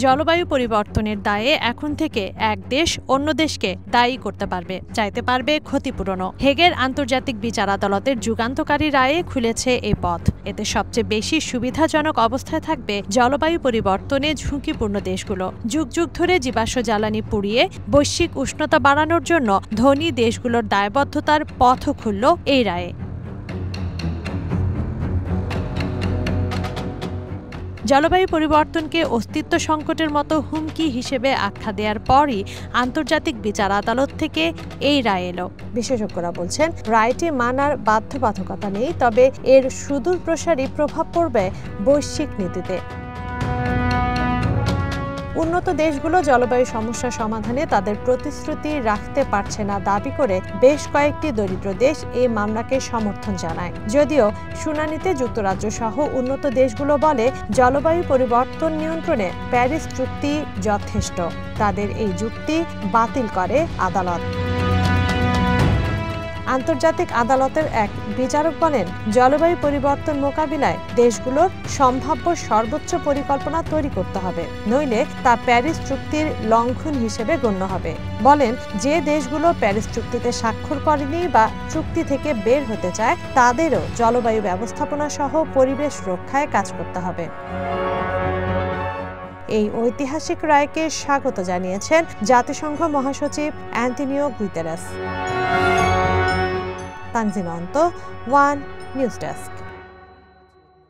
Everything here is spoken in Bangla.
জলবায়ু পরিবর্তনের দায়ে এখন থেকে এক দেশ অন্য দেশকে দায়ী করতে পারবে, চাইতে পারবে ক্ষতিপূরণও। হেগের আন্তর্জাতিক বিচার আদালতের যুগান্তকারী রায়ে খুলেছে এই পথ। এতে সবচেয়ে বেশি সুবিধাজনক অবস্থায় থাকবে জলবায়ু পরিবর্তনে ঝুঁকিপূর্ণ দেশগুলো। যুগ যুগ ধরে জীবাশ্ম জ্বালানি পুড়িয়ে বৈশ্বিক উষ্ণতা বাড়ানোর জন্য ধনী দেশগুলোর দায়বদ্ধতার পথও খুলল এই রায়ে। জলবায়ু পরিবর্তনকে অস্তিত্ব সংকটের মতো হুমকি হিসেবে আখ্যা দেওয়ার পরই আন্তর্জাতিক বিচার আদালত থেকে এই রায় এলো। বিশেষজ্ঞরা বলছেন, রায়টি মানার বাধ্যবাধকতা নেই, তবে এর সুদূরপ্রসারী প্রভাব পড়বে বৈশ্বিক নীতিতে। উন্নত দেশগুলো জলবায়ু সমস্যা সমাধানে তাদের প্রতিশ্রুতি রাখতে পারছে না দাবি করে বেশ কয়েকটি দরিদ্র দেশ এই মামলাকে সমর্থন জানায়। যদিও শুনানিতে যুক্তরাজ্য সহ উন্নত দেশগুলো বলে, জলবায়ু পরিবর্তন নিয়ন্ত্রণে প্যারিস চুক্তি যথেষ্ট। তাদের এই যুক্তি বাতিল করে আদালত। আন্তর্জাতিক আদালতের এক বিচারক বলেন, জলবায়ু পরিবর্তন মোকাবিলায় দেশগুলোর সম্ভাব্য সর্বোচ্চ পরিকল্পনা তৈরি করতে হবে, নইলে তা প্যারিস চুক্তির লঙ্ঘন হিসেবে গণ্য হবে। বলেন, যে দেশগুলো প্যারিস চুক্তিতে স্বাক্ষর করেনি বা চুক্তি থেকে বের হতে চায়, তাদেরও জলবায়ু ব্যবস্থাপনা সহ পরিবেশ রক্ষায় কাজ করতে হবে। এই ঐতিহাসিক রায়কে স্বাগত জানিয়েছেন জাতিসংঘ মহাসচিব অ্যান্টোনিও গুতেরেস। তানজিন অন্ত, ওয়ান নিউজ ডেস্ক।